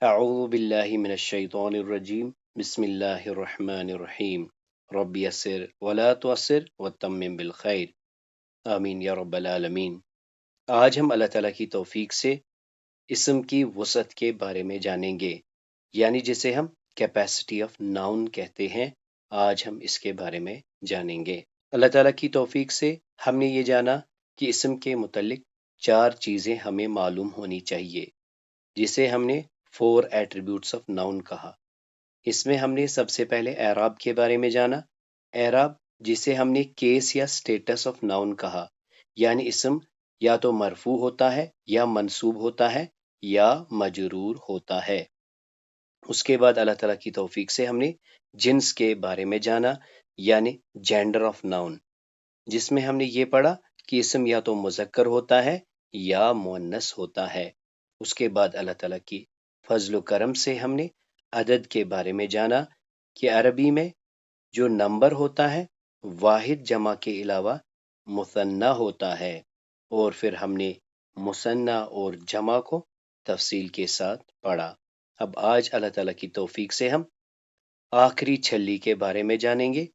أعوذ بالله من الشيطان الرجيم بسم الله الرحمن الرحيم رب يسر ولا تعسر وتمم بالخير آمین یا رب العالمین۔ آج ہم اللہ تعالیٰ کی توفیق سے اسم کی وسعت کے بارے میں جانیں گے، یعنی جسے ہم کیپیسٹی آف ناؤن کہتے ہیں۔ آج ہم اس کے بارے میں جانیں گے۔ اللہ تعالیٰ کی توفیق سے ہم نے یہ جانا کہ اسم کے متعلق 4 چیزیں ہمیں معلوم ہونی چاہیے، جسے ہم نے 4 ایٹریبیوٹس آف ناؤن کہا۔ اس میں ہم نے سب سے پہلے اعراب کے بارے میں جانا۔ اعراب جسے ہم نے کیس یا سٹیٹس آف ناؤن کہا، یعنی اسم یا تو مرفوع ہوتا ہے یا منصوب ہوتا ہے یا مجرور ہوتا ہے۔ اس کے بعد اللہ تعالیٰ کی توفیق سے ہم نے جنس کے بارے میں جانا، یعنی جینڈر آف ناؤن، جس میں ہم نے یہ پڑھا کہ اسم یا تو مذکر ہوتا ہے یا مؤنث ہوتا ہے۔ اس کے بعد اللہ تعالیٰ کی فضل و کرم سے ہم نے عدد کے بارے میں جانا کہ عربی میں جو نمبر ہوتا ہے واحد جمع کے علاوہ مثنیٰ ہوتا ہے، اور پھر ہم نے مثنیٰ اور جمع کو تفصیل کے ساتھ پڑھا۔ اب آج اللہ تعالیٰ کی توفیق سے ہم آخری چھلی کے بارے میں جانیں گے،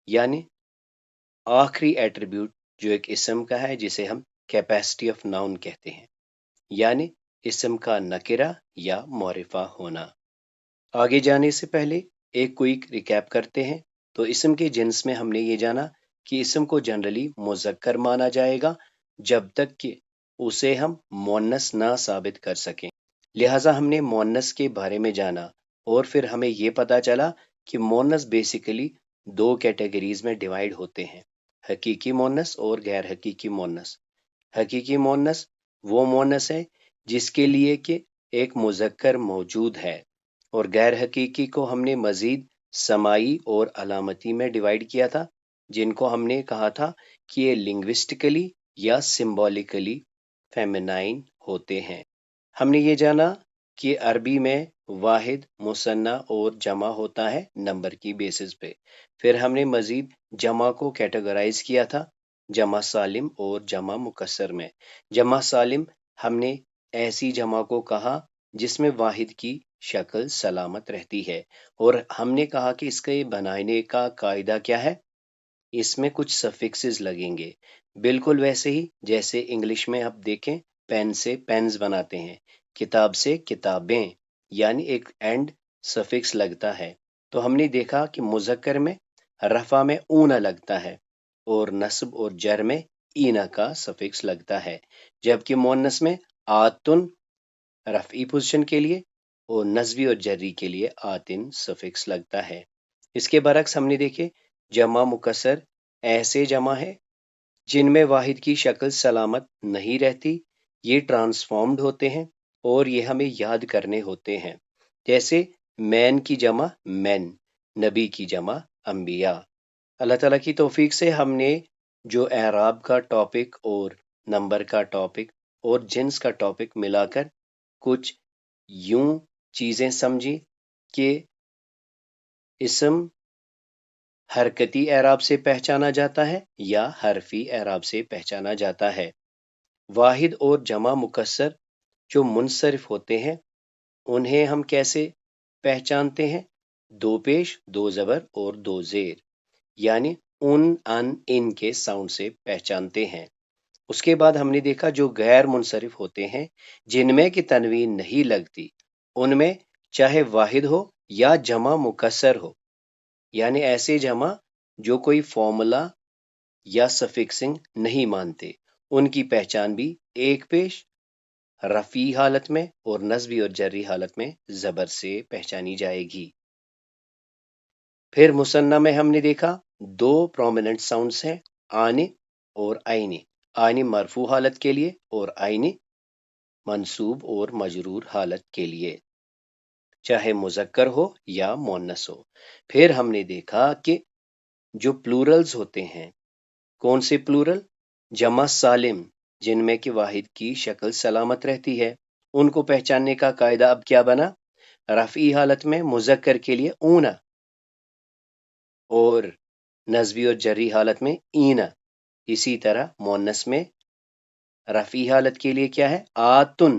یعنی آخری ایٹریبیوٹ جو ایک اسم کا ہے جسے ہم کیپیسٹی آف ناؤن کہتے ہیں، یعنی اسم کا نکرہ یا معرفہ ہونا۔ آگے جانے سے پہلے ایک کوئک ریکیپ کرتے ہیں۔ تو اسم کے جنس میں ہم نے یہ جانا کہ اسم کو جنرلی مذکر مانا جائے گا جب تک کہ اسے ہم مؤنث نہ ثابت کر سکیں۔ لہٰذا ہم نے مؤنث کے بارے میں جانا، اور پھر ہمیں یہ پتا چلا کہ مؤنث بیسیکلی 2 کیٹیگریز میں ڈیوائیڈ ہوتے ہیں، حقیقی مؤنث اور غیر حقیقی مؤنث۔ حقیقی مؤنث وہ مؤنث ہے جس کے لیے کہ ایک مذکر موجود ہے، اور غیر حقیقی کو ہم نے مزید سماعی اور علامتی میں ڈیوائیڈ کیا تھا، جن کو ہم نے کہا تھا کہ یہ لنگوسٹکلی یا سمبولیکلی فیمینائن ہوتے ہیں۔ ہم نے یہ جانا کہ عربی میں واحد، مثنیٰ اور جمع ہوتا ہے نمبر کی بیسس پہ۔ پھر ہم نے مزید جمع کو کیٹیگرائز کیا تھا جمع سالم اور جمع مکسر میں۔ جمع سالم ہم نے ایسی جمع کو کہا جس میں واحد کی شکل سلامت رہتی ہے، اور ہم نے کہا کہ اس کے بنانے کا قاعدہ کیا ہے، اس میں کچھ سفکسز لگیں گے، بالکل ویسے ہی جیسے انگلش میں آپ دیکھیں پین سے پینز بناتے ہیں، کتاب سے کتابیں، یعنی ایک اینڈ سفکس لگتا ہے۔ تو ہم نے دیکھا کہ مذکر میں رفع میں اونہ لگتا ہے، اور نصب اور جر میں اینا کا سفکس لگتا ہے، جبکہ مؤنث میں آتن رفعی پوزیشن کے لیے اور نصبی اور جری کے لیے آتن سفکس لگتا ہے۔ اس کے برعکس ہم نے دیکھے جمع مکسر ایسے جمع ہے جن میں واحد کی شکل سلامت نہیں رہتی، یہ ٹرانسفارمڈ ہوتے ہیں، اور یہ ہمیں یاد کرنے ہوتے ہیں، جیسے مین کی جمع مین، نبی کی جمع انبیاء۔ اللہ تعالیٰ کی توفیق سے ہم نے جو اعراب کا ٹاپک اور نمبر کا ٹاپک اور جنس کا ٹاپک ملا کر کچھ یوں چیزیں سمجھی کہ اسم حرکتی اعراب سے پہچانا جاتا ہے یا حرفی اعراب سے پہچانا جاتا ہے۔ واحد اور جمع مکسر جو منصرف ہوتے ہیں انہیں ہم کیسے پہچانتے ہیں؟ 2 پیش، 2 زبر اور 2 زیر، یعنی ان کے ساؤنڈ سے پہچانتے ہیں۔ اس کے بعد ہم نے دیکھا جو غیر منصرف ہوتے ہیں جن میں کہ تنوین نہیں لگتی، ان میں چاہے واحد ہو یا جمع مکسر ہو، یعنی ایسے جمع جو کوئی فارمولا یا سفکسنگ نہیں مانتے، ان کی پہچان بھی 1 پیش، رفعی حالت میں اور نصبی اور جری حالت میں زبر سے پہچانی جائے گی۔ پھر مثنیٰ میں ہم نے دیکھا 2 پرومیننٹ ساؤنڈز ہیں، آنے اور آئینے۔ آئینے مرفوع حالت کے لیے اور آئینے منصوب اور مجرور حالت کے لیے، چاہے مذکر ہو یا مؤنث ہو۔ پھر ہم نے دیکھا کہ جو پلورلز ہوتے ہیں، کون سے پلورل؟ جمع سالم، جن میں کہ واحد کی شکل سلامت رہتی ہے، ان کو پہچاننے کا قاعدہ اب کیا بنا؟ رفعی حالت میں مذکر کے لیے اونا، اور نصبی اور جری حالت میں اینا۔ اسی طرح مؤنث میں رفعی حالت کے لیے کیا ہے؟ آتن،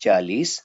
40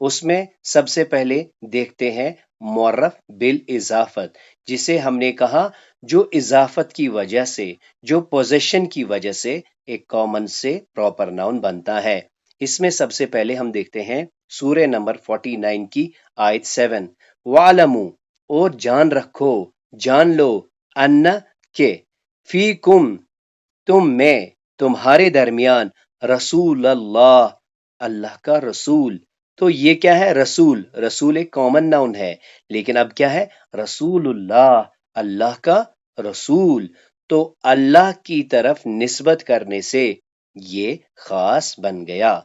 اس میں سب سے پہلے دیکھتے ہیں معرف بالاضافت، جسے ہم نے کہا جو اضافت کی وجہ سے، جو پوزیشن کی وجہ سے ایک کامن سے پراپر ناؤن بنتا ہے۔ اس میں سب سے پہلے ہم دیکھتے ہیں سورہ نمبر 49 کی آیت 7، وَعْلَمُوا، اور جان رکھو، جان لو، ان کے، فی کم، تم میں، تمہارے درمیان، رسول اللہ، اللہ کا رسول۔ تو یہ کیا ہے؟ رسول، رسول ایک کامن ناؤن ہے، لیکن اب کیا ہے؟ رسول اللہ، اللہ کا رسول۔ تو اللہ کی طرف نسبت کرنے سے یہ خاص بن گیا۔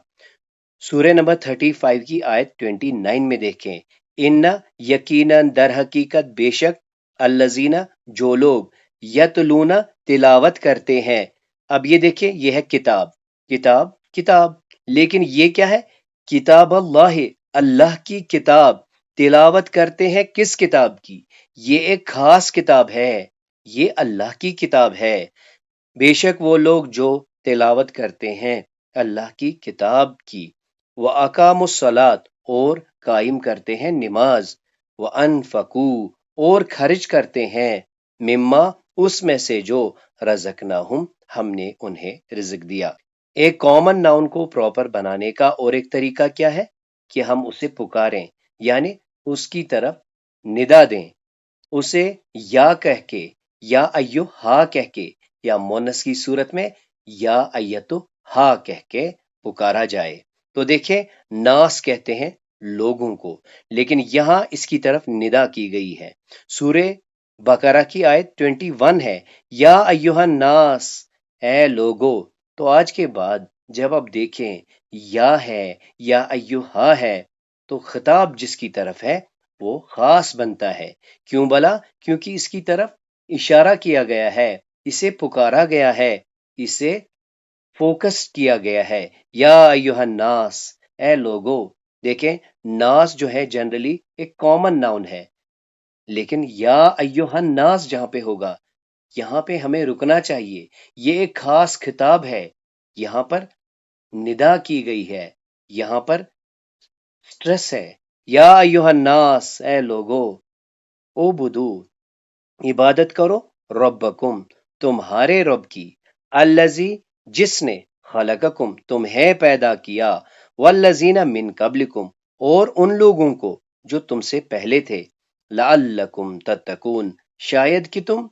سورہ نمبر 35 کی آیت 29 میں دیکھیں، ان یقیناً در حقیقت بے شک، الذین جو لوگ، یتلون تلاوت کرتے ہیں۔ اب یہ دیکھیں، یہ ہے کتاب، کتاب، کتاب، لیکن یہ کیا ہے؟ کتاب اللہ، اللہ کی کتاب۔ تلاوت کرتے ہیں کس کتاب کی؟ یہ ایک خاص کتاب ہے، یہ اللہ کی کتاب ہے۔ بے شک وہ لوگ جو تلاوت کرتے ہیں اللہ کی کتاب کی، وَأَقَامُوا الصَّلَاةَ، اور قائم کرتے ہیں نماز، وَأَنفَقُوا، اور خرچ کرتے ہیں، مما، اس میں سے جو، رزقناہم، ہم نے انہیں رزق دیا۔ ایک کامن ناؤن کو پراپر بنانے کا اور ایک طریقہ کیا ہے کہ ہم اسے پکاریں، یعنی اس کی طرف ندا دیں، اسے یا کہہ کے، یا ایو ہا کہہ کے، یا مونس کی صورت میں یا ایتو ہا کہہ کے پکارا جائے۔ تو دیکھیں، ناس کہتے ہیں لوگوں کو، لیکن یہاں اس کی طرف ندا کی گئی ہے۔ سورہ بقرہ کی آیت 21 ہے، یا ایوہ الناس، اے لوگو۔ تو آج کے بعد جب آپ دیکھیں یا ہے یا ایوہا ہے، تو خطاب جس کی طرف ہے وہ خاص بنتا ہے۔ کیوں بلا؟ کیونکہ اس کی طرف اشارہ کیا گیا ہے، اسے پکارا گیا ہے، اسے فوکس کیا گیا ہے۔ یا ایوہ الناس، اے لوگو۔ دیکھیں، ناس جو ہے جنرلی ایک کامن ناؤن ہے، لیکن یا ایوہ الناس جہاں پہ ہوگا، یہاں پہ ہمیں رکنا چاہیے، یہ ایک خاص خطاب ہے، یہاں پر ندا کی گئی ہے، یہاں پر سٹریس ہے۔ یا ایوہ الناس، اے لوگو، اعبدو، عبادت کرو، ربکم، تمہارے رب کی، الذی، جس نے، خلقکم، تمہیں پیدا کیا، والذین من قبلکم، اور ان لوگوں کو جو تم سے پہلے تھے، لعلکم تتقون، شاید کہ تم،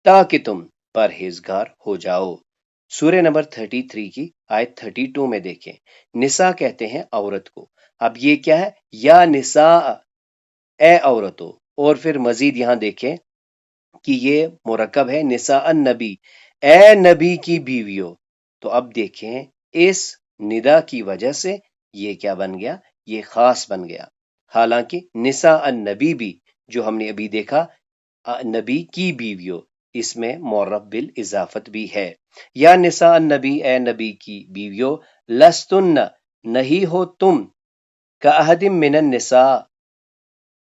تاکہ تم پرہیزگار ہو جاؤ۔ سورہ نمبر 33 کی آیت 32 میں دیکھیں، نساء کہتے ہیں عورت کو۔ اب یہ کیا ہے؟ یا نساء، اے عورتوں، اور پھر مزید یہاں دیکھیں کہ یہ مرکب ہے نساء النبی، اے نبی کی بیویوں۔ تو اب دیکھیں اس ندا کی وجہ سے یہ کیا بن گیا؟ یہ خاص بن گیا۔ حالانکہ نساء النبی بھی جو ہم نے ابھی دیکھا، نبی کی بیویوں، اس میں معرف بالاضافت بھی ہے۔ یا نساء النبی، اے نبی کی بیویوں، لستن، نہیں ہو تم، کاحد من النساء،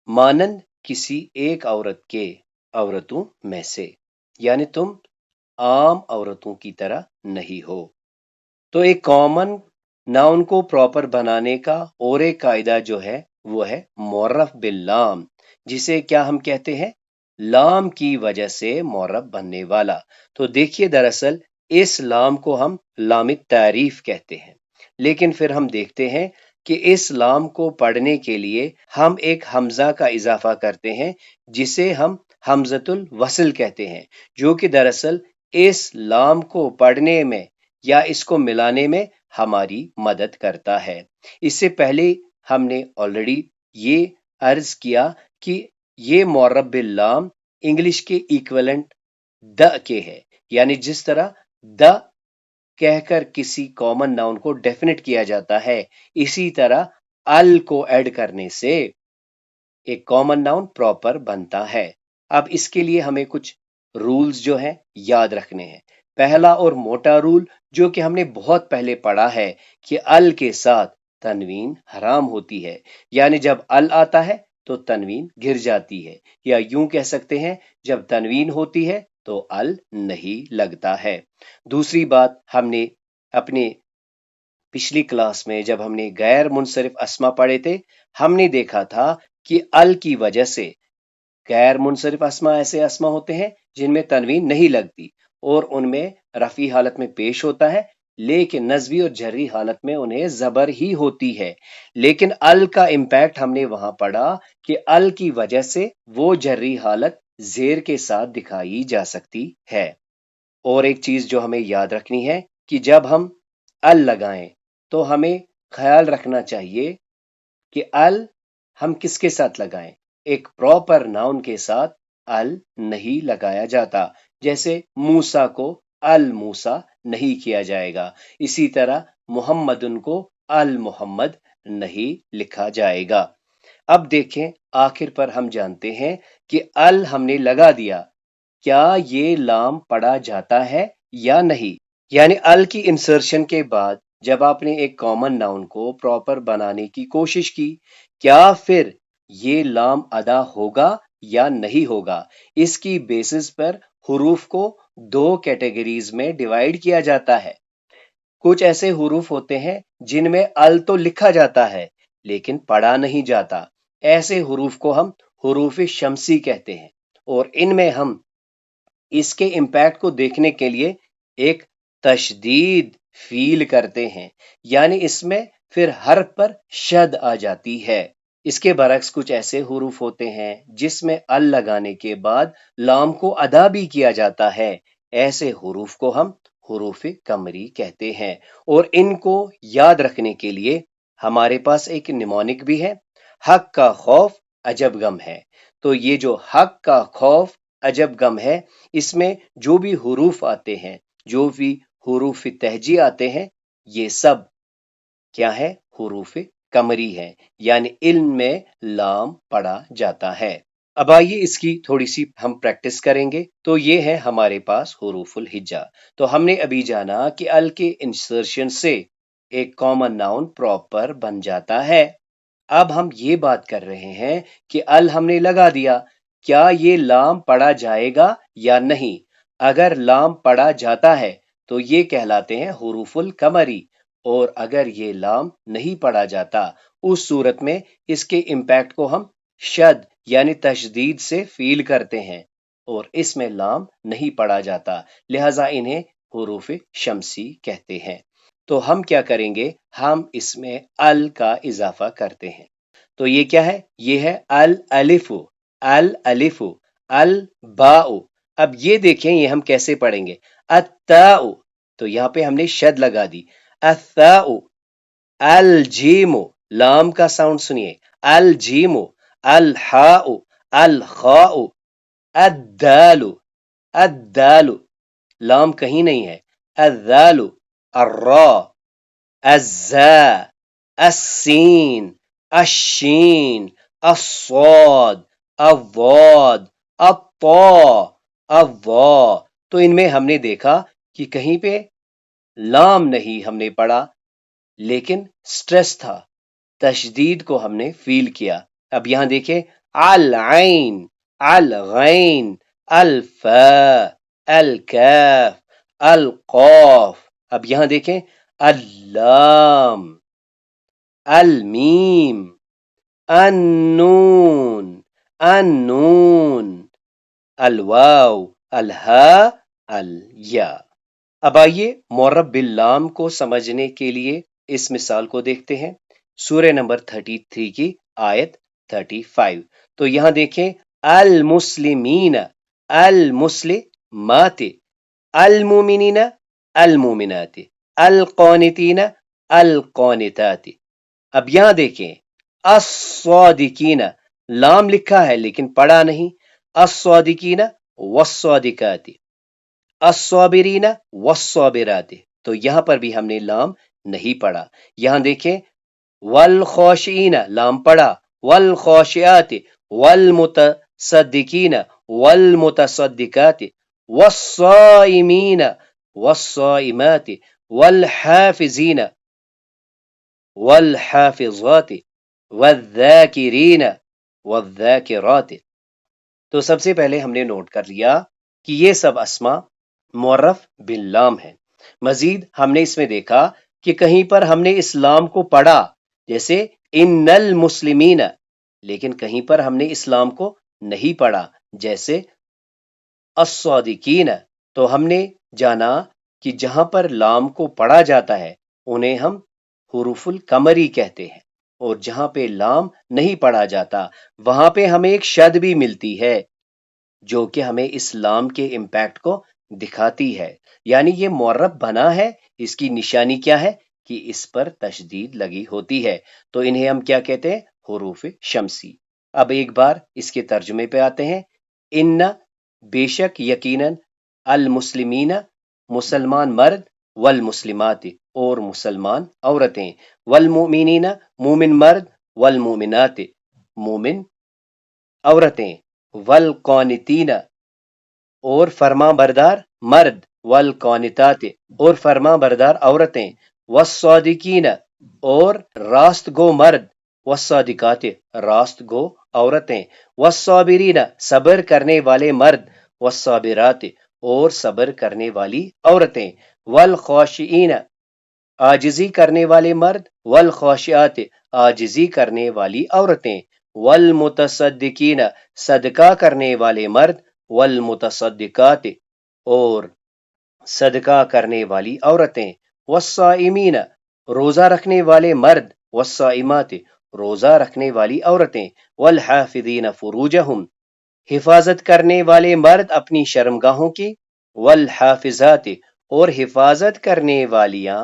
مانند کسی ایک عورت کے، عورتوں میں سے، یعنی تم عام عورتوں کی طرح نہیں ہو۔ تو ایک کامن ناؤن کو پراپر بنانے کا اور ایک قاعدہ جو ہے وہ ہے معرف باللام، جسے کیا ہم کہتے ہیں؟ لام کی وجہ سے معرف بننے والا۔ تو دیکھیے، دراصل اس لام کو ہم لام تعریف کہتے ہیں، لیکن پھر ہم دیکھتے ہیں کہ اس لام کو پڑھنے کے لیے ہم ایک حمزہ کا اضافہ کرتے ہیں، جسے ہم حمزۃ الوصل کہتے ہیں، جو کہ دراصل اس لام کو پڑھنے میں یا اس کو ملانے میں ہماری مدد کرتا ہے۔ اس سے پہلے ہم نے آلریڈی یہ عرض کیا کہ یہ معرف باللام انگلش کے ایکولنٹ دا کے ہے، یعنی جس طرح دا کہہ کر کسی کامن ناؤن کو ڈیفینٹ کیا جاتا ہے، اسی طرح ال کو ایڈ کرنے سے ایک کامن ناؤن پراپر بنتا ہے۔ اب اس کے لیے ہمیں کچھ رولز جو ہیں یاد رکھنے ہیں۔ پہلا اور موٹا رول جو کہ ہم نے بہت پہلے پڑھا ہے کہ ال کے ساتھ تنوین حرام ہوتی ہے، یعنی جب ال آتا ہے تو تنوین گر جاتی ہے، یا یوں کہہ سکتے ہیں جب تنوین ہوتی ہے تو ال نہیں لگتا ہے۔ دوسری بات ہم نے اپنے پچھلی کلاس میں جب ہم نے غیر منصرف اسما پڑھے تھے، ہم نے دیکھا تھا کہ ال کی وجہ سے غیر منصرف اسما ایسے اسما ہوتے ہیں جن میں تنوین نہیں لگتی اور ان میں رفعی حالت میں پیش ہوتا ہے، لیکن نصبی اور جری حالت میں انہیں زبر ہی ہوتی ہے۔ لیکن ال کا امپیکٹ ہم نے وہاں پڑھا کہ ال کی وجہ سے وہ جری حالت زیر کے ساتھ دکھائی جا سکتی ہے۔ اور ایک چیز جو ہمیں یاد رکھنی ہے کہ جب ہم ال لگائیں تو ہمیں خیال رکھنا چاہیے کہ ال ہم کس کے ساتھ لگائیں۔ ایک پراپر ناؤن کے ساتھ ال نہیں لگایا جاتا، جیسے موسیٰ کو الموسیٰ نہیں کیا جائے گا، اسی طرح محمدن کو المحمد نہیں لکھا جائے گا۔ اب دیکھیں، آخر پر ہم جانتے ہیں کہ ال ہم نے لگا دیا، کیا یہ لام پڑھا جاتا ہے یا نہیں؟ یعنی ال کی انسرشن کے بعد جب آپ نے ایک کامن ناؤن کو پراپر بنانے کی کوشش کی، کیا پھر یہ لام ادا ہوگا یا نہیں ہوگا؟ اس کی بیسس پر حروف کو دو کیٹیگریز میں ڈیوائیڈ کیا جاتا ہے۔ کچھ ایسے حروف ہوتے ہیں جن میں ال تو لکھا جاتا ہے لیکن پڑھا نہیں جاتا، ایسے حروف کو ہم حروف شمسی کہتے ہیں، اور ان میں ہم اس کے امپیکٹ کو دیکھنے کے لیے ایک تشدید فیل کرتے ہیں، یعنی اس میں پھر حرف پر شد آ جاتی ہے۔ اس کے برعکس کچھ ایسے حروف ہوتے ہیں جس میں ال لگانے کے بعد لام کو ادا بھی کیا جاتا ہے، ایسے حروف کو ہم حروف قمری کہتے ہیں۔ اور ان کو یاد رکھنے کے لیے ہمارے پاس ایک نیمونک بھی ہے، حق کا خوف عجب غم ہے۔ تو یہ جو حق کا خوف عجب غم ہے، اس میں جو بھی حروف آتے ہیں، جو بھی حروف تہجی آتے ہیں، یہ سب کیا ہے؟ حروف قمری ہے، یعنی علم میں لام پڑھا جاتا ہے۔ اب آئیے اس کی تھوڑی سی ہم پریکٹس کریں گے۔ تو یہ ہے ہمارے پاس حروف الہجا۔ تو ہم نے ابھی جانا کہ ال کے انسرشن سے ایک کامن ناؤن پراپر بن جاتا ہے۔ اب ہم یہ بات کر رہے ہیں کہ ال ہم نے لگا دیا، کیا یہ لام پڑھا جائے گا یا نہیں؟ اگر لام پڑھا جاتا ہے تو یہ کہلاتے ہیں حروف القمری، اور اگر یہ لام نہیں پڑھا جاتا، اس صورت میں اس کے امپیکٹ کو ہم شد یعنی تشدید سے فیل کرتے ہیں، اور اس میں لام نہیں پڑھا جاتا، لہٰذا انہیں حروف شمسی کہتے ہیں۔ تو ہم کیا کریں گے؟ ہم اس میں ال کا اضافہ کرتے ہیں۔ تو یہ کیا ہے؟ یہ ہے الالف، الالف، الباء۔ اب یہ دیکھیں یہ ہم کیسے پڑھیں گے؟ التاء، تو یہاں پہ ہم نے شد لگا دی، الثاء، الجیم، لام کا ساؤنڈ سنیے، الجیم، الحاء، الخاء، الدال، الدال، لام کہیں نہیں ہے، الذال، الراء، الزاء، السین، الشین، الصاد، الضاد، الطاء، الظاء۔ تو ان میں ہم نے دیکھا کہ کہیں پہ لام نہیں ہم نے پڑھا، لیکن سٹریس تھا، تشدید کو ہم نے فیل کیا۔ اب یہاں دیکھیں، العین، الغین، الفاء، الکاف، القاف۔ اب یہاں دیکھیں، اللام، المیم، النون، النون، الواو، الہاء، الیا۔ اب آئیے معرب باللام کو سمجھنے کے لیے اس مثال کو دیکھتے ہیں، سورہ نمبر 33 کی آیت 35۔ تو یہاں دیکھیں، المسلمین، المسلمات، المومنین، المومنات، القانتین، القانتات۔ اب یہاں دیکھیں، الصادقین، لام لکھا ہے لیکن پڑھا نہیں، الصادقین والصادقات، الصابرین والصابرات۔ تو یہاں پر بھی ہم نے لام نہیں پڑھا۔ یہاں دیکھیں، والخاشعین، لام پڑھا، والخاشعات، والمتصدقین، والمتصدقات، والصائمین، والصائمات، والحافظین، والحافظات، والذاکرین، والذاکرات۔ تو سب سے پہلے ہم نے نوٹ کر لیا کہ یہ سب اسما معرف باللام ہے۔ مزید ہم نے اس میں دیکھا کہ کہیں پر ہم نے اسلام کو پڑھا جیسے ان المسلمین، لیکن کہیں پر ہم نے اسلام کو نہیں پڑھا جیسے الصادقین، تو ہم نے جانا کہ جہاں پر لام کو پڑھا جاتا ہے انہیں ہم حروف القمری کہتے ہیں، اور جہاں پہ لام نہیں پڑھا جاتا وہاں پہ ہمیں ایک شد بھی ملتی ہے جو کہ ہمیں اسلام کے امپیکٹ کو دکھاتی ہے، یعنی یہ معرب بنا ہے، اس کی نشانی کیا ہے کہ اس پر تشدید لگی ہوتی ہے، تو انہیں ہم کیا کہتے ہیں؟ حروف شمسی۔ اب ایک بار اس کے ترجمے پہ آتے ہیں۔ ان بے شک یقیناً المسلمین مسلمان مرد، والمسلمات اور مسلمان عورتیں، والمؤمنین مومن مرد، والمؤمنات مومن عورتیں، والقانتین اور فرما بردار مرد، والقانتات اور فرما بردار عورتیں، والصادقین اور راست گو مرد، والصادقات راست گو عورتیں، والصابرین صبر کرنے والے مرد، والصابرات اور صبر کرنے والی عورتیں، والخاشعین عاجزی کرنے والے مرد، والخاشعات عاجزی کرنے والی عورتیں، والمتصدقین صدقہ کرنے والے مرد، والمتصدقات اور صدقہ کرنے والی عورتیں، والصائمین روزہ رکھنے والے مرد، والصائمات روزہ رکھنے والی عورتیں، والحافظین فروجہم حفاظت کرنے والے مرد اپنی شرمگاہوں کی، والحافظات اور حفاظت کرنے والیاں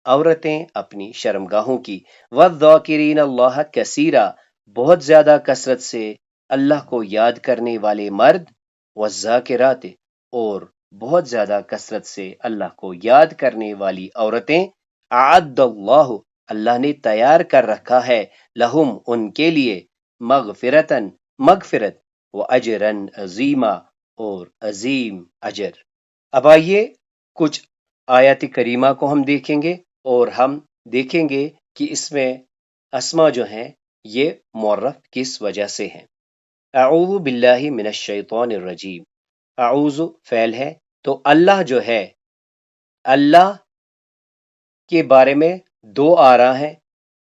عورتیں اپنی شرمگاہوں کی، والذاکرین اللہ کثیرا بہت زیادہ کثرت سے اللہ کو یاد کرنے والے مرد، والذاکرات اور بہت زیادہ کثرت سے اللہ کو یاد کرنے والی عورتیں، اعد اللہ اللہ نے تیار کر رکھا ہے لہم ان کے لیے مغفرتن مغفرت، و اجرن عظیما اور عظیم اجر۔ اب آئیے کچھ آیات کریمہ کو ہم دیکھیں گے اور ہم دیکھیں گے کہ اس میں اسما جو ہیں یہ معرف کس وجہ سے ہیں۔ اعوذ باللہ من الشیطان الرجیم، اعوذ فعل ہے تو اللہ جو ہے، اللہ کے بارے میں دو آراء ہیں۔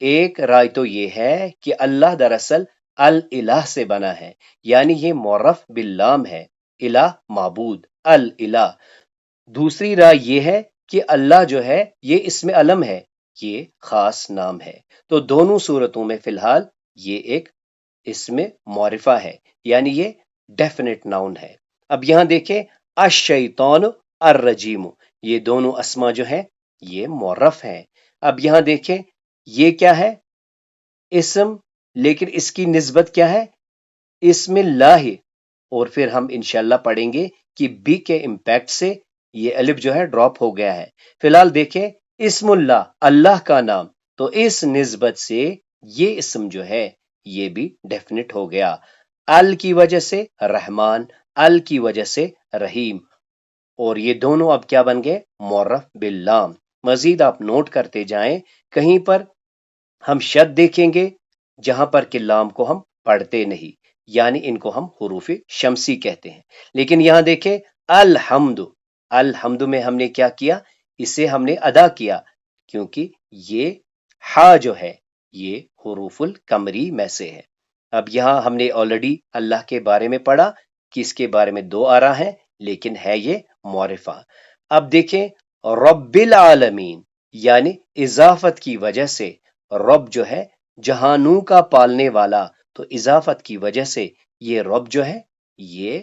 ایک رائے تو یہ ہے کہ اللہ دراصل الہ سے بنا ہے، یعنی یہ معرف باللام ہے، الہ معبود، الہ۔ دوسری رائے یہ ہے کہ اللہ جو ہے یہ اسم علم ہے، یہ خاص نام ہے۔ تو دونوں صورتوں میں فی الحال یہ ایک اسم معرفہ ہے، یعنی یہ ڈیفینٹ ناؤن ہے۔ اب یہاں دیکھیں الشیطان الرجیم، یہ دونوں اسما جو ہیں یہ معرف ہیں۔ اب یہاں دیکھیں یہ کیا ہے؟ اسم، لیکن اس کی نسبت کیا ہے؟ اسم اللہ، اور پھر ہم انشاءاللہ پڑھیں گے کہ بی کے امپیکٹ سے یہ الف جو ہے ڈراپ ہو گیا ہے۔ فی الحال دیکھیں اسم اللہ، اللہ کا نام، تو اس نسبت سے یہ اسم جو ہے یہ بھی ڈیفینٹ ہو گیا۔ ال کی وجہ سے رحمان، ال کی وجہ سے رحیم، اور یہ دونوں اب کیا بن گئے؟ معرف باللام۔ مزید آپ نوٹ کرتے جائیں، کہیں پر ہم شد دیکھیں گے جہاں پر کہ لام کو ہم پڑھتے نہیں، یعنی ان کو ہم حروف شمسی کہتے ہیں۔ لیکن یہاں دیکھیں الحمد، الحمد میں ہم نے کیا کیا؟ اسے ہم نے ادا کیا، کیونکہ یہ ہا جو ہے یہ حروف القمری میں سے ہے۔ اب یہاں ہم نے آلریڈی اللہ کے بارے میں پڑھا کہ اس کے بارے میں دو آراء ہیں، لیکن ہے یہ معرفہ۔ اب دیکھیں رب العالمین، یعنی اضافت کی وجہ سے رب جو ہے جہانوں کا پالنے والا، تو اضافت کی وجہ سے یہ رب جو ہے یہ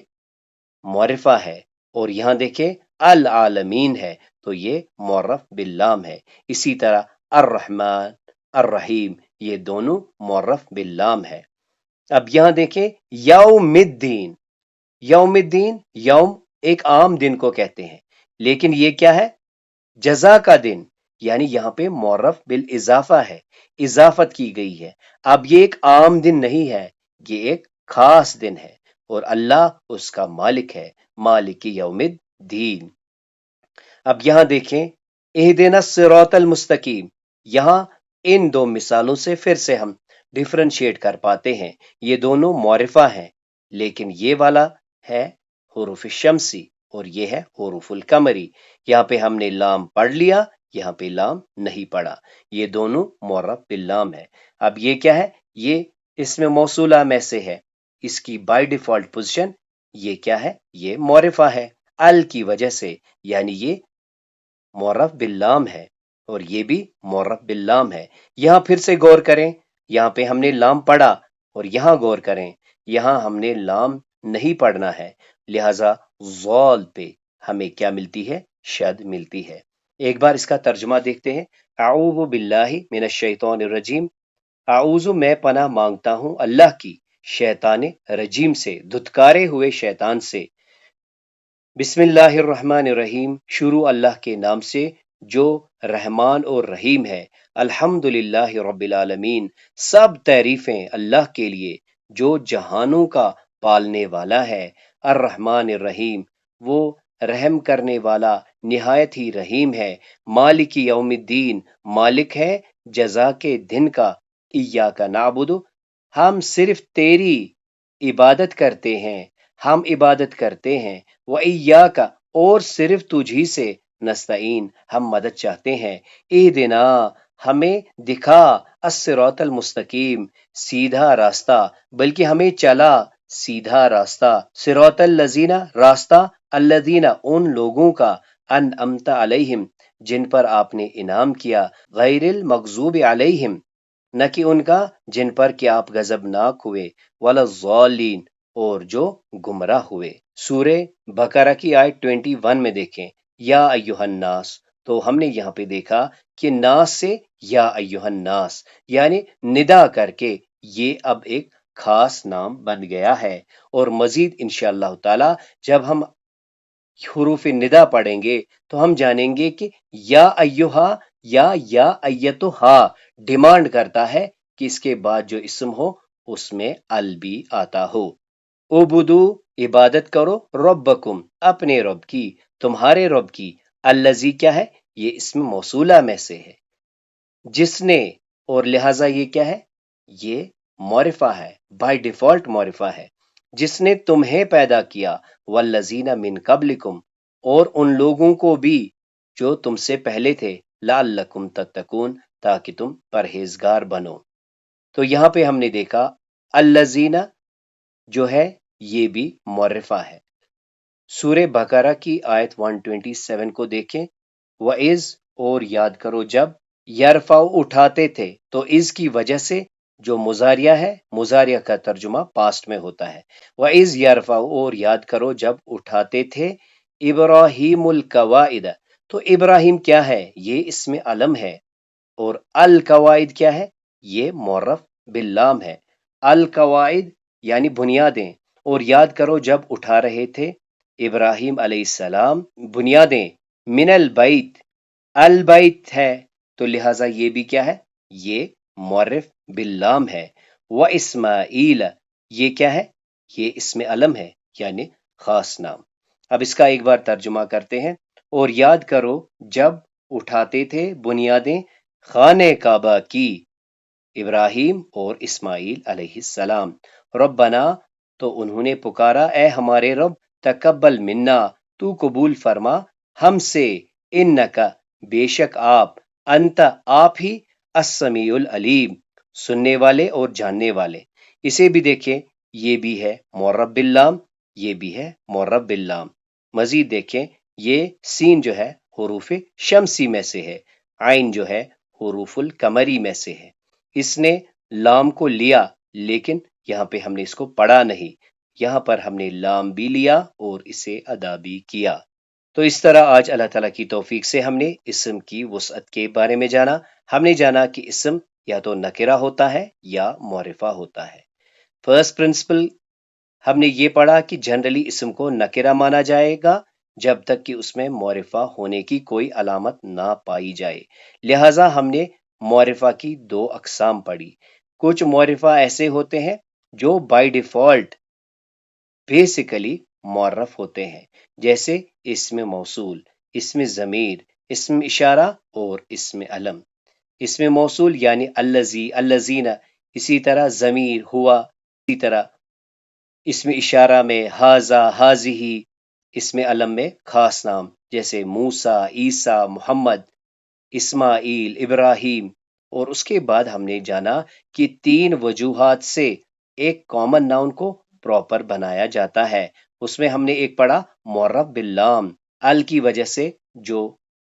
معرفہ ہے۔ اور یہاں دیکھیں العالمین ہے تو یہ معرف باللام ہے۔ اسی طرح الرحمن، الرحیم، یہ دونوں معرف باللام ہے۔ اب یہاں دیکھیں یوم الدین، یوم الدین، یوم ایک عام دن کو کہتے ہیں، لیکن یہ کیا ہے؟ جزا کا دن، یعنی یہاں پہ معرف بالاضافہ ہے، اضافت کی گئی ہے۔ اب یہ ایک عام دن نہیں ہے، یہ ایک خاص دن ہے، اور اللہ اس کا مالک ہے، مالک یوم الدین۔ اب یہاں دیکھیں اہدنا الصراط المستقیم، یہاں ان دو مثالوں سے پھر سے ہم ڈیفرنشیٹ کر پاتے ہیں، یہ دونوں معرفہ ہیں، لیکن یہ والا ہے حروف شمسی اور یہ ہے حروف القمری۔ یہاں پہ ہم نے لام پڑھ لیا، یہاں پہ لام نہیں پڑا، یہ دونوں معرف باللام ہے۔ اب یہ کیا ہے؟ یہ اسم موصولہ میں سے ہے، اس کی بائی ڈیفالٹ پوزیشن یہ کیا ہے؟ یہ معرفہ ہے، ال کی وجہ سے، یعنی یہ معرف باللام ہے اور یہ بھی معرف باللام ہے۔ یہاں پھر سے غور کریں، یہاں پہ ہم نے لام پڑھا اور یہاں غور کریں، یہاں ہم نے لام نہیں پڑھنا ہے، لہذا ضال پہ ہمیں کیا ملتی ہے؟ شد ملتی ہے۔ ایک بار اس کا ترجمہ دیکھتے ہیں۔ اعوذ باللہ من الشیطان الرجیم، اعوذ میں پناہ مانگتا ہوں اللہ کی شیطان رجیم سے، دھتکارے ہوئے شیطان سے۔ بسم اللہ الرحمن الرحیم، شروع اللہ کے نام سے جو رحمان اور رحیم ہے۔ الحمدللہ رب العالمین، سب تعریفیں اللہ کے لیے جو جہانوں کا پالنے والا ہے۔ الرحمن الرحیم، وہ رحم کرنے والا نہایت ہی رحیم ہے۔ مالک یوم الدین، مالک ہے جزا کے دن کا۔ ایاک نعبد، ہم صرف تیری عبادت کرتے ہیں، ہم عبادت کرتے ہیں۔ وَإِيَّاكَ، اور صرف تجھی سے، نستعین، ہم مدد چاہتے ہیں۔ اہدنا، ہمیں دکھا، الصراط المستقیم، سیدھا راستہ، بلکہ ہمیں چلا سیدھا راستہ۔ صراط الذین، راستہ، الذین، ان لوگوں کا، انعمت علیہم، جن پر آپ نے انعام کیا، غیر المغضوب علیہم، نہ کہ ان کا جن پر کہ آپ غضبناک ہوئے، ولا الضالین، اور جو گمراہ ہوئے۔ سورہ بقرہ کی آیت 21 میں دیکھیں، یا ایہا الناس، تو ہم نے یہاں پہ دیکھا کہ ناس سے یا ایہا الناس، یعنی ندا کر کے یہ اب ایک خاص نام بن گیا ہے۔ اور مزید انشاءاللہ تعالی جب ہم حروف ندا پڑھیں گے تو ہم جانیں گے کہ یا ایہا یا ایتھا ڈیمانڈ کرتا ہے کہ اس کے بعد جو اسم ہو اس میں ال بھی آتا ہو۔ عبدو، عبادت کرو، ربکم، اپنے رب کی، تمہارے رب کی، الذی، کیا ہے؟ یہ اسم موصولہ میں سے ہے، جس نے، اور لہٰذا یہ کیا ہے؟ یہ معرفہ ہے، بائی ڈیفالٹ معرفہ ہے، جس نے تمہیں پیدا کیا، والذین من قبلکم، اور ان لوگوں کو بھی جو تم سے پہلے تھے، لعلکم تتقون، تاکہ تم پرہیزگار بنو۔ تو یہاں پہ ہم نے دیکھا الذین جو ہے یہ بھی معرفہ ہے۔ سورہ بقرہ کی آیت 127 کو دیکھیں، وَإِذْ، اور یاد کرو جب، یرفع، اٹھاتے تھے، تو اس کی وجہ سے جو مضارعہ ہے، مضارعہ کا ترجمہ پاسٹ میں ہوتا ہے۔ وَإِذْ یرفع، اور یاد کرو جب اٹھاتے تھے، ابراہیم القواعد، تو ابراہیم کیا ہے؟ یہ اسم علم ہے، اور القواعد کیا ہے؟ یہ معرف باللام ہے۔ القواعد یعنی بنیادیں، اور یاد کرو جب اٹھا رہے تھے ابراہیم علیہ السلام بنیادیں، من البیت، البیت ہے، تو لہٰذا یہ بھی کیا ہے؟ یہ معرف باللام ہے۔ واسماعیل، یہ کیا ہے؟ یہ اسم علم ہے، یعنی خاص نام۔ اب اس کا ایک بار ترجمہ کرتے ہیں۔ اور یاد کرو جب اٹھاتے تھے بنیادیں خانہ کعبہ کی، ابراہیم اور اسماعیل علیہ السلام۔ ربنا، تو انہوں نے پکارا، اے ہمارے رب، تقبل منا، تو قبول فرما ہم سے، انکا، بے شک آپ، انت، آپ ہی، السمیع العلیم، سننے والے اور جاننے والے۔ اسے بھی دیکھیں، یہ بھی ہے معرف باللام، یہ بھی ہے معرف باللام۔ مزید دیکھیں، یہ سین جو ہے حروف شمسی میں سے ہے، عین جو ہے حروف القمری میں سے ہے۔ اس نے لام کو لیا، لیکن یہاں پہ ہم نے اس کو پڑھا نہیں، یہاں پر ہم نے لام بھی لیا اور اسے ادا بھی کیا۔ تو اس طرح آج اللہ تعالیٰ کی توفیق سے ہم نے اسم کی وسعت کے بارے میں جانا۔ ہم نے جانا کہ اسم یا تو نکرہ ہوتا ہے یا معرفہ ہوتا ہے۔ فرسٹ پرنسپل ہم نے یہ پڑھا کہ جنرلی اسم کو نکرہ مانا جائے گا جب تک کہ اس میں معرفہ ہونے کی کوئی علامت نہ پائی جائے۔ لہٰذا ہم نے معرفہ کی دو اقسام پڑھی۔ کچھ معرفہ ایسے ہوتے ہیں جو بائی ڈیفالٹ بیسیکلی معرف ہوتے ہیں، جیسے اسم موصول، اسم ضمیر، اسم اشارہ اور اسم علم۔ اسم موصول یعنی الذی، الذین، اسی طرح ضمیر ہوا، اسی طرح اسم اشارہ میں ھذا، ھذہ، اسم علم میں خاص نام جیسے موسیٰ، عیسیٰ، محمد۔ اسماعیل، ابراہیم، اور اس کے بعد ہم نے جانا کہ 3 وجوہات سے ایک کامن ناؤن کو پراپر بنایا جاتا ہے۔ اس میں ہم نے ایک پڑھا معرف باللام، ال کی وجہ سے جو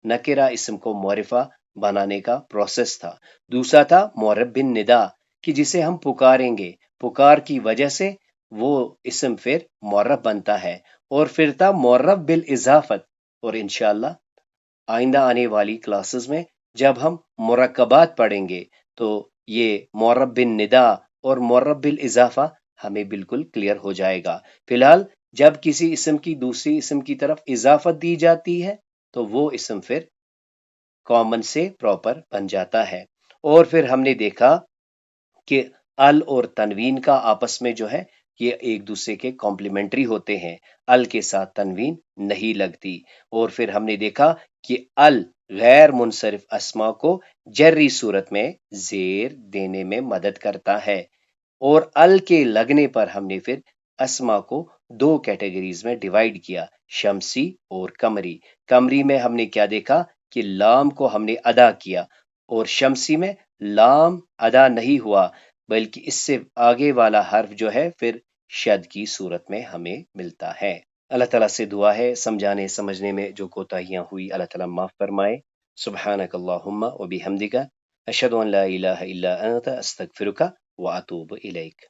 نکرہ اسم کو معرفہ بنانے کا پروسیس تھا۔ دوسرا تھا معرف بن ندا کہ جسے ہم پکاریں گے، پکار کی وجہ سے وہ اسم پھر معرف بنتا ہے۔ اور پھر تھا معرف بالاضافت، اور انشاءاللہ آئندہ آنے والی کلاسز میں جب ہم مرکبات پڑھیں گے تو یہ معرف بن ندا اور معرف بالاضافہ ہمیں بالکل کلیئر ہو جائے گا۔ فی الحال جب کسی اسم کی دوسری اسم کی طرف اضافت دی جاتی ہے تو وہ اسم پھر کامن سے پراپر بن جاتا ہے۔ اور پھر ہم نے دیکھا کہ ال اور تنوین کا آپس میں جو ہے یہ ایک دوسرے کے کمپلیمنٹری ہوتے ہیں، ال کے ساتھ تنوین نہیں لگتی۔ اور پھر ہم نے دیکھا کہ ال غیر منصرف اسما کو جری صورت میں زیر دینے میں مدد کرتا ہے۔ اور ال کے لگنے پر ہم نے پھر اسما کو 2 کیٹیگریز میں ڈیوائیڈ کیا، شمسی اور قمری۔ قمری میں ہم نے کیا دیکھا کہ لام کو ہم نے ادا کیا، اور شمسی میں لام ادا نہیں ہوا بلکہ اس سے آگے والا حرف جو ہے پھر شد کی صورت میں ہمیں ملتا ہے۔ اللہ تعالیٰ سے دعا ہے سمجھانے سمجھنے میں جو کوتاہیاں ہوئی اللہ تعالیٰ معاف فرمائے۔ سبحانک اللہم و بحمدک، اشہد ان لا الہ الا انت استغفرک و اتوب الیک۔